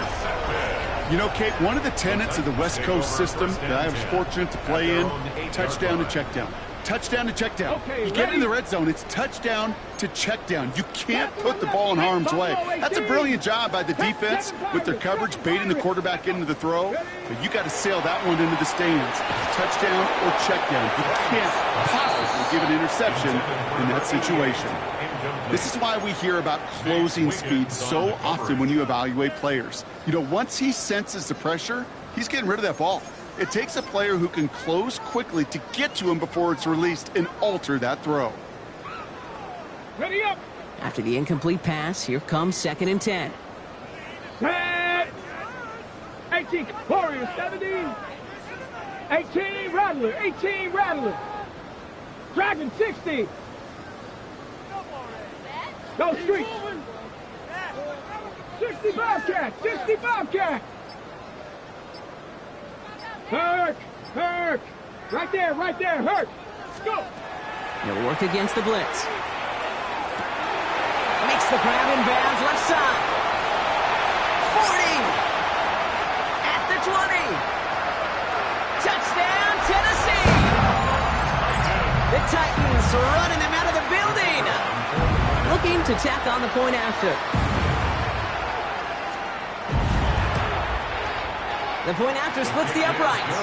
You know, Kate, one of the tenets of the West Coast system that I was fortunate to play in, touchdown to check down. Touchdown to check down. Okay, you get in the red zone, it's touchdown to check down. You can't put the ball in harm's way. That's a brilliant job by the defense with their coverage, baiting the quarterback into the throw. But you got to sail that one into the stands. Touchdown or check down. You can't possibly give an interception in that situation. This is why we hear about closing speed so often when you evaluate players. You know, once he senses the pressure, he's getting rid of that ball. It takes a player who can close quickly to get to him before it's released and alter that throw. Ready up. After the incomplete pass, here comes 2nd and 10. Set. 18, Warrior 70. 18, Rattler. 18, Rattler. Dragon 60. Go street. 60 Bobcat. 60 Bobcat. Hurk! Right there, Hurk! Go! He'll work against the blitz. Makes the grab in bounds, left side. 40! At the 20! Touchdown, Tennessee! The Titans running them out of the building! Looking to tack on the point after. The point after splits the uprights.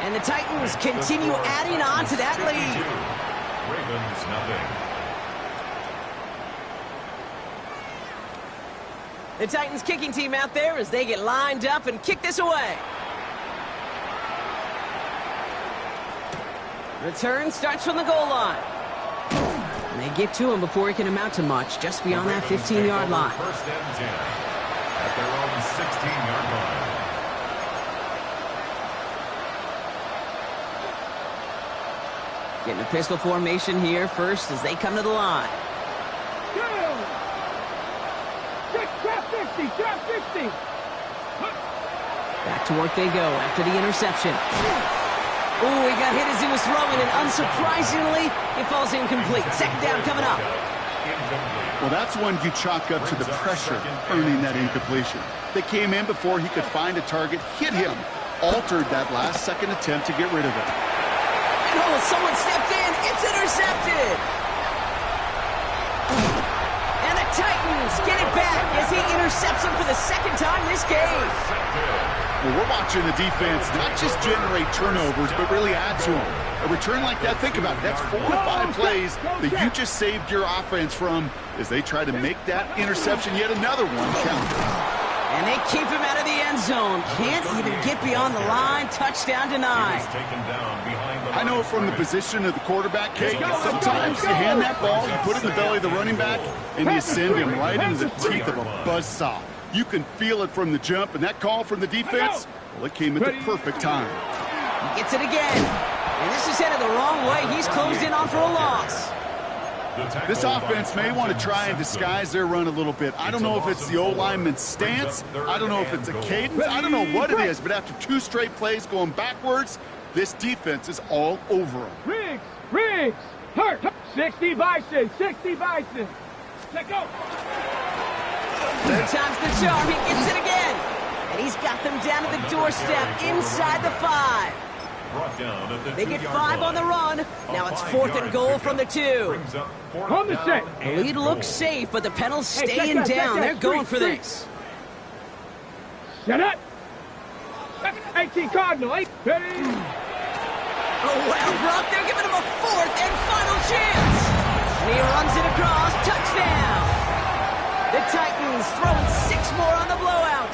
And the Titans continue adding on to that lead. Ravens nothing. The Titans kicking team out there as they get lined up and kick this away. Return starts from the goal line. And they get to him before he can amount to much, just beyond that 15-yard line. 1st and 10 at their own 16-yard line. Getting a pistol formation here first as they come to the line. Trap 50. Back to work they go after the interception. Ooh, he got hit as he was throwing, and unsurprisingly, it falls incomplete. 2nd down coming up. Well, that's one you chalk up to the pressure earning that incompletion. They came in before he could find a target, hit him, altered that last second attempt to get rid of it. Oh, someone stepped in. It's intercepted. And the Titans get it back as he intercepts him for the 2nd time this game. Well, we're watching the defense not just generate turnovers, but really add to them. A return like that, think about it, that's 4 or 5 plays that you just saved your offense from as they try to make that interception, yet another one count. And they keep him out of the end zone. Can't even get beyond the line. Touchdown denied. I know from the position of the quarterback, Kate, sometimes you hand that ball, you put it in the belly of the running back, and you send him right into the teeth of a buzzsaw. You can feel it from the jump, and that call from the defense, well, it came at the perfect time. He gets it again. And this is headed the wrong way. He's closed in on for a loss. This offense may want to try and disguise their run a little bit. I don't know if it's the O-lineman's stance. I don't know if it's a cadence. I don't know what it is, but after 2 straight plays going backwards, this defense is all over them. Riggs, hurt. 60 Bison. Let go. 3rd time's the charm. He gets it again. And he's got them down to the doorstep inside the 5. They get 5 on the run. Now it's 4th and goal from the 2. On the set. The lead looks safe, but the Penals staying down. They're going for this. Set up. 18 Cardinal. 8. Ready. Oh, well, Brock, they're giving him a 4th and final chance. And he runs it across. Touchdown. The Titans throwing 6 more on the blowout.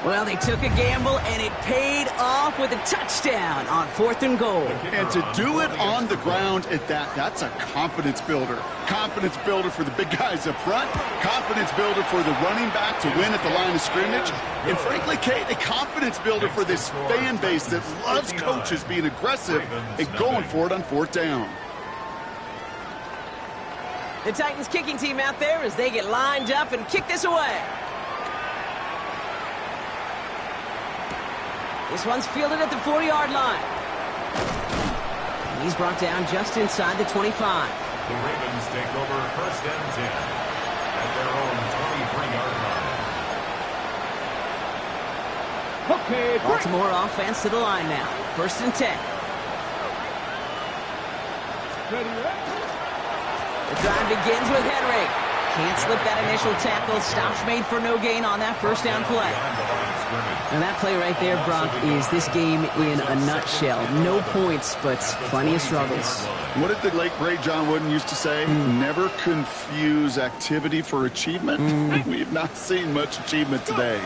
Well, they took a gamble, and it paid off with a touchdown on 4th and goal. And to do it on the ground at that's a confidence builder. Confidence builder for the big guys up front. Confidence builder for the running back to win at the line of scrimmage. And frankly, Kate, a confidence builder for this fan base that loves coaches being aggressive and going for it on 4th down. The Titans kicking team out there as they get lined up and kick this away. This one's fielded at the 40-yard line. And he's brought down just inside the 25. The Ravens take over 1st and 10 at their own 23-yard line. Okay, Baltimore offense to the line now. 1st and 10. The drive begins with Henry. Can't slip that initial tackle. Stops made for no gain on that 1st down play. And that play right there, Brock, is this game in a nutshell. No points, but plenty of struggles. What did the late, great John Wooden used to say? Never confuse activity for achievement. We have not seen much achievement today.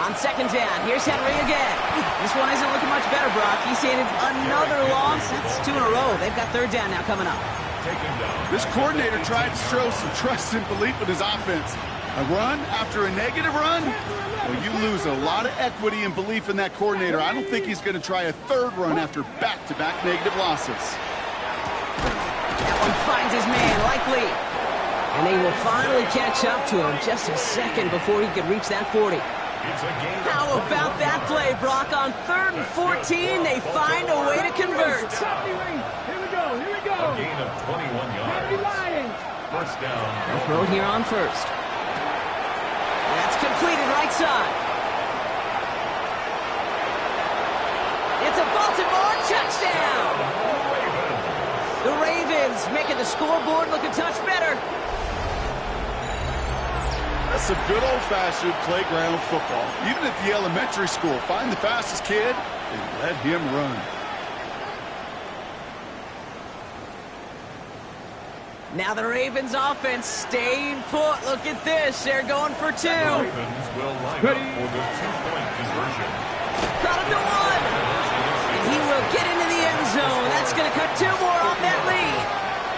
On 2nd down, here's Henry again. This one isn't looking much better, Brock. He's handed another loss. That's 2 in a row. They've got 3rd down now coming up. This coordinator tried to show some trust and belief in his offense. A run after a negative run? Well, you lose a lot of equity and belief in that coordinator. I don't think he's going to try a 3rd run after back-to-back negative losses. That one finds his man, likely. And they will finally catch up to him just a second before he could reach that 40. How about that play, Brock? On 3rd and 14, they find a way to convert. Here we go. A gain of 21 yards. 1st down. They'll throw here on 1st. That's completed right side. It's a Baltimore touchdown. The Ravens making the scoreboard look a touch better. That's some good old-fashioned playground football. Even at the elementary school, find the fastest kid and let him run. Now the Ravens offense staying put. Look at this. They're going for 2. The Ravens will line up for the 2-point conversion. Got him to 1. And he will get into the end zone. That's going to cut 2 more off that lead.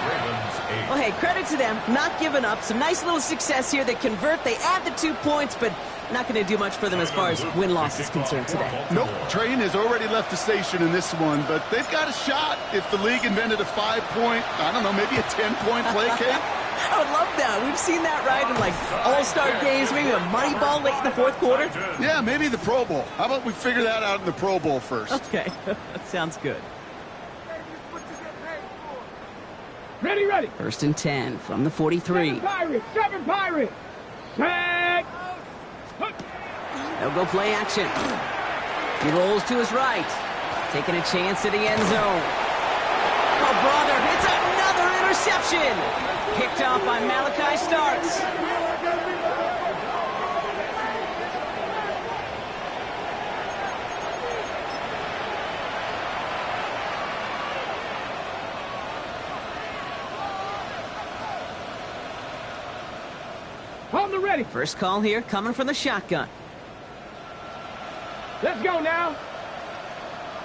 Ravens 8. Well, hey, credit to them. Not giving up. Some nice little success here. They convert. They add the 2 points, but not going to do much for them as far as win-loss is concerned today. Nope, train has already left the station in this one, but they've got a shot if the league invented a 5-point, I don't know, maybe a 10-point play, Kate? I would love that. We've seen that, right, in like all-star games, maybe a money ball late in the 4th quarter. Yeah, maybe the Pro Bowl. How about we figure that out in the Pro Bowl first? Okay, that sounds good. Ready. 1st and 10 from the 43. 7 Pirates. Set. They'll go play action. He rolls to his right. Taking a chance to the end zone. Oh, brother, it's another interception. Picked off by Malachi Starks. On the ready. First call here coming from the shotgun. Let's go now.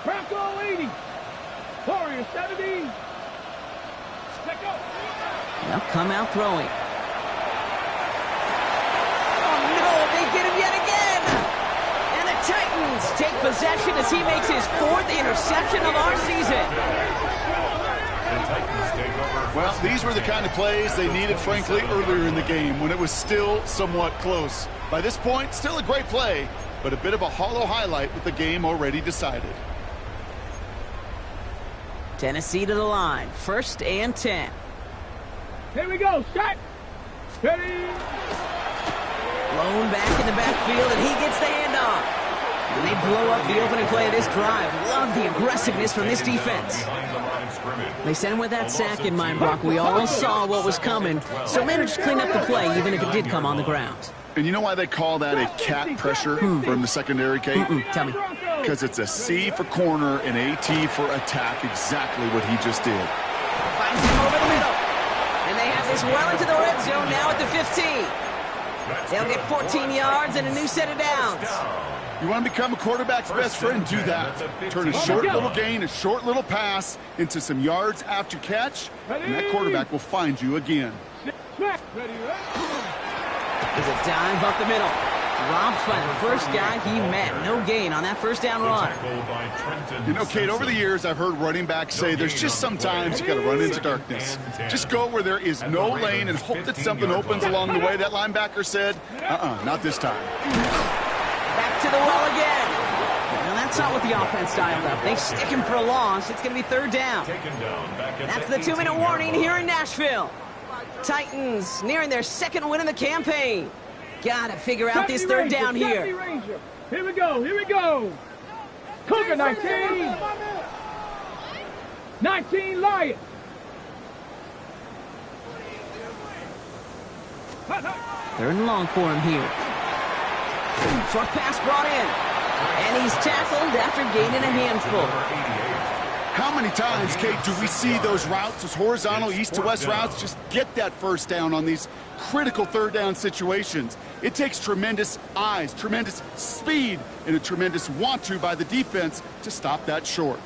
Bronco 80. Warrior 70. Let go. They'll come out throwing. Oh, no, they get him yet again. And the Titans take possession as he makes his 4th interception of our season. The Titans take over. Well, these were the kind of plays they needed, frankly, earlier in the game when it was still somewhat close. By this point, still a great play, but a bit of a hollow highlight with the game already decided. Tennessee to the line. 1st and 10. Here we go. Set. Ready. Blown back in the backfield, and he gets the handoff. And they blow up the opening play of this drive. Love the aggressiveness from this defense. They sent him with that sack in mind, Brock. We all saw what was coming, so managed to clean up the play, even if it did come on the ground. And you know why they call that a cat pressure from the secondary, Kate? Tell me. Because it's a C for corner and a T for attack, exactly what he just did. Finds him over the middle. And they have this well into the red zone now at the 15. They'll get 14 yards and a new set of downs. You want to become a quarterback's best friend? Do that. Turn a short little gain, a short little pass into some yards after catch, and that quarterback will find you again. There's a dive up the middle. Dropped by the first guy he met. No gain on that first down run. You know, Kate, over the years, I've heard running backs say there's just sometimes you got to run into darkness. Just go where there is no lane and hope that something opens along the way. That linebacker said, not this time. Back to the well again. Now, that's not what the offense dialed up. They stick him for a loss. It's going to be third down. That's the 2-minute warning here in Nashville. Titans nearing their second win in the campaign. Got to figure out this third down here. Here we go, here we go. Cougar 19. 19 Lions. Third and long for him here. Short pass brought in. And he's tackled after gaining a handful. How many times, Kate, do we see those routes, those horizontal east-to-west routes, just get that first down on these critical third down situations? It takes tremendous eyes, tremendous speed, and a tremendous want-to by the defense to stop that short.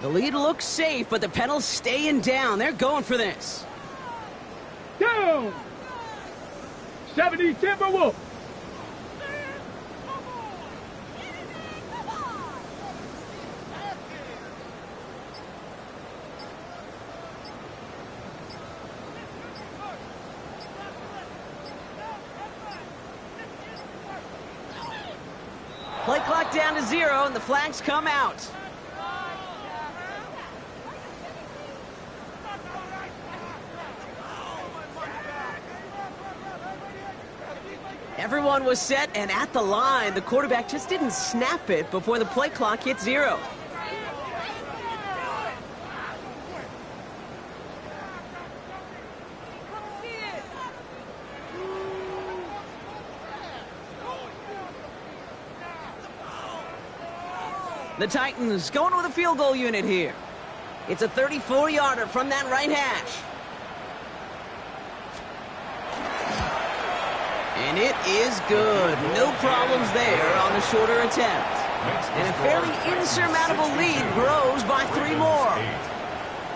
The lead looks safe, but the Penals staying down. They're going for this. Down. 70 Timberwolves. Play clock down to 0, and the flags come out. Everyone was set and at the line. The quarterback just didn't snap it before the play clock hit 0. The Titans going with a field goal unit here. It's a 34-yarder from that right hash. And it is good. No problems there on the shorter attempt. And a fairly insurmountable lead grows by 3 more.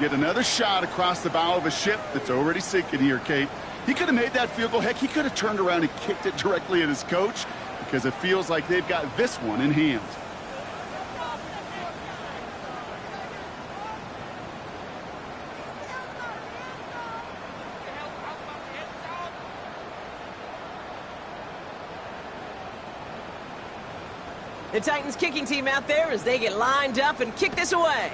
Yet another shot across the bow of a ship that's already sinking here, Kate. He could have made that field goal. Heck, he could have turned around and kicked it directly at his coach because it feels like they've got this one in hand. The Titans kicking team out there as they get lined up and kick this away.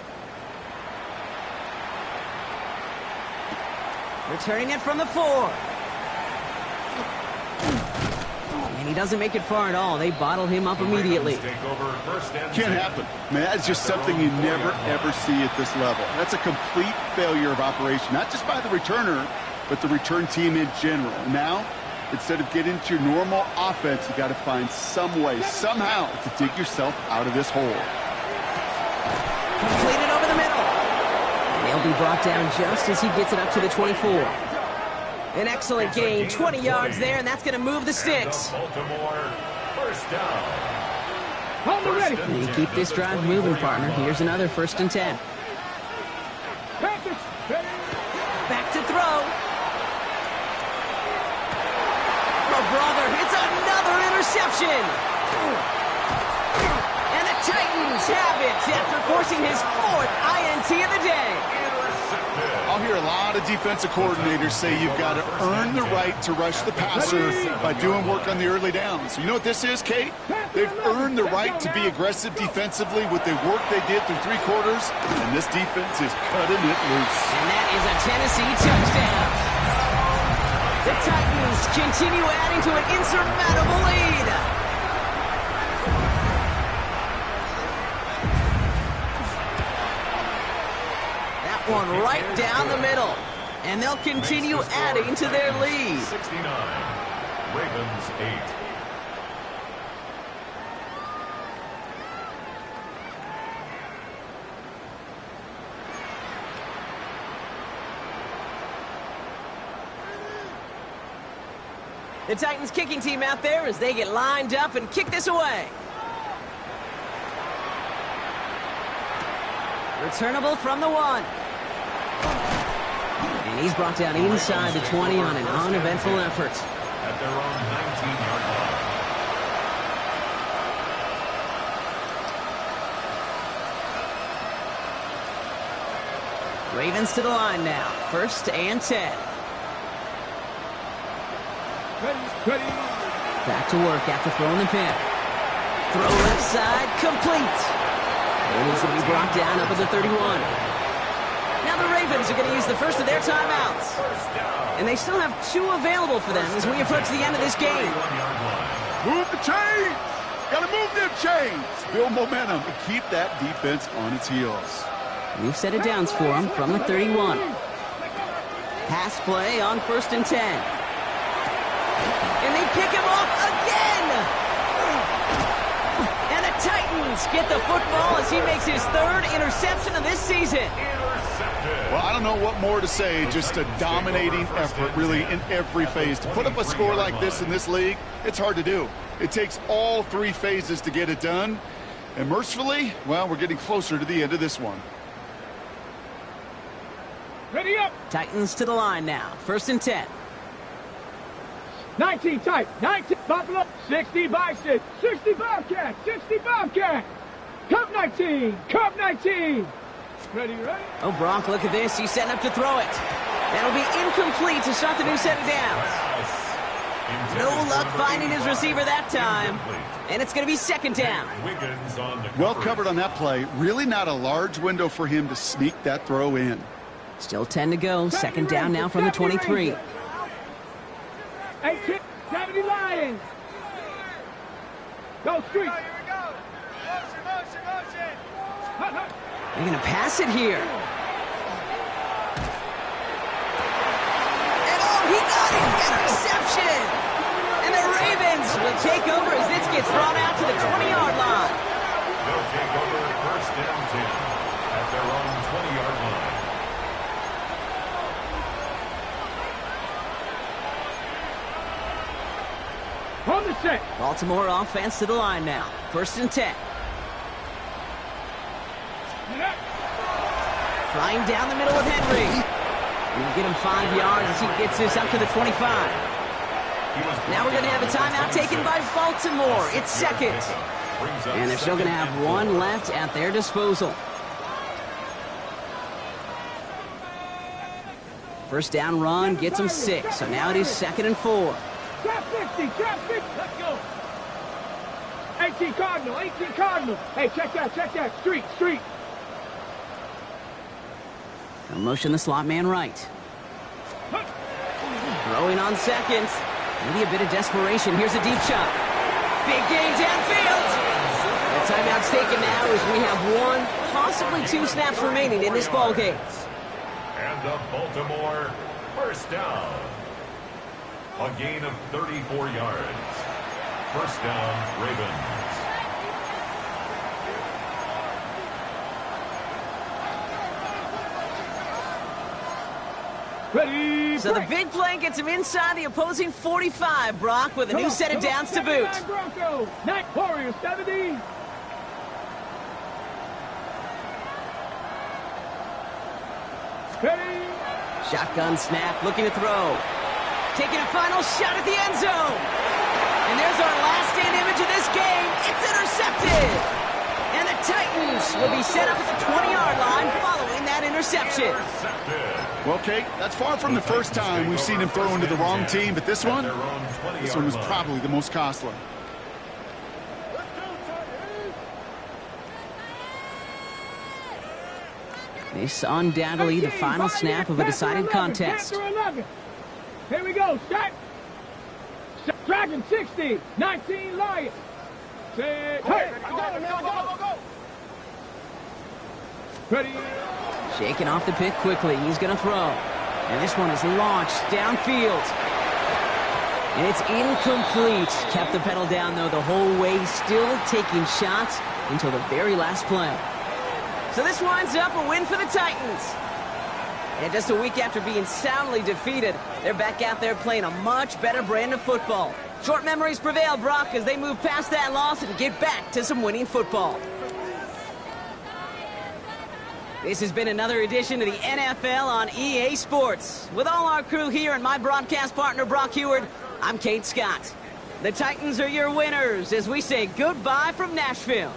Returning it from the 4. And he doesn't make it far at all. They bottle him up immediately. Can't happen. Man, that's just something you never, ever see at this level. That's a complete failure of operation, not just by the returner, but the return team in general. Now, instead of getting into your normal offense, you got to find some way, somehow, to dig yourself out of this hole. Completed over the middle. And he'll be brought down just as he gets it up to the 24. An excellent gain, 20 yards there, and that's going to move the sticks. First down. On the ready. And you keep this drive moving, partner. Here's another 1st and 10. Panthers. Back to throw. Brother, it's another interception. And the Titans have it after forcing his 4th INT of the day. I'll hear a lot of defensive coordinators say you've got to earn the right to rush the passer by doing work on the early downs. You know what this is, Kate? They've earned the right to be aggressive defensively with the work they did through 3 quarters, and this defense is cutting it loose. And that is a Tennessee touchdown. The Titans continue adding to an insurmountable lead. That one right down the middle. And they'll continue adding to their lead. 69. Ravens 8. The Titans kicking team out there as they get lined up and kick this away. Returnable from the 1. And he's brought down inside the 20 on an uneventful effort. At their own 19-yard line. Ravens to the line now. 1st and 10. Ready. Back to work after throwing the pick. Throw left side, complete. And he's going to be brought down up at the 31. Now the Ravens are going to use the first of their timeouts. And they still have 2 available for them as we approach the end of this game. Move the chains! Gotta move them chains! Build momentum and keep that defense on its heels. New set of downs for him from the 31. Pass play on 1st and 10. And they pick him off again! And the Titans get the football as he makes his 3rd interception of this season. Well, I don't know what more to say. Just a dominating effort, really, in every phase. To put up a score like this in this league, it's hard to do. It takes all 3 phases to get it done. And mercifully, well, we're getting closer to the end of this one. Ready up. Titans to the line now. 1st and 10. 19 tight. 19 Buffalo. 60 Bison. 60 Bobcat. 60 Bobcat. Cup 19. Cup 19. Ready. Oh, Brock, look at this. He's setting up to throw it. That'll be incomplete to start the new set of downs. No luck finding his receiver that time. And it's going to be 2nd down. Well covered on that play. Really not a large window for him to sneak that throw in. Still 10 to go. 2nd down now from the 23. 18, 70 Lions. Go street. They're going to pass it here. And oh, he got it! Interception! And the Ravens will take over as this gets thrown out to the 20-yard line. They'll take over 1st and 10 at their own 20-yard line. On the set. Baltimore offense to the line now. 1st and 10. Flying down the middle with Henry. And we'll get him 5 yards as he gets this up to the 25. Now we're going to have a timeout taken by Baltimore. It's second. And they're still going to have one left at their disposal. First down run gets them 6. So now it is 2nd and 4. Trap 50, trap 50. Let's go. 18 Cardinal, 18 Cardinal. Hey, check that. Street. They'll motion the slot man right. Throwing on 2nd. Maybe a bit of desperation. Here's a deep shot. Big gain downfield. The timeout's taken now as we have 1, possibly 2 snaps remaining in this ball game. And the Baltimore first down. A gain of 34 yards. First down, Ravens. Ready, So the big play gets him inside the opposing 45, Brock, with a new set of downs to boot. Broncos, Night Warriors 70. Ready. Shotgun snap, looking to throw. Taking a final shot at the end zone. And there's our last stand image of this game. It's intercepted. And the Titans will be set up at the 20-yard line following that interception. Well, Kate, that's far from the first time we've seen him throw into the wrong team, but this one was probably the most costly. This undoubtedly the final snap of a decided contest. Here we go, start. Dragon 60, 19 Lions. Hey, go. Ready. Shaking off the pick quickly. He's going to throw. And this one is launched downfield. And it's incomplete. Kept the pedal down, though, the whole way. Still taking shots until the very last play. So this winds up a win for the Titans. And just a week after being soundly defeated, they're back out there playing a much better brand of football. Short memories prevail, Brock, as they move past that loss and get back to some winning football. This has been another edition of the NFL on EA Sports. With all our crew here and my broadcast partner, Brock Heward, I'm Kate Scott. The Titans are your winners as we say goodbye from Nashville.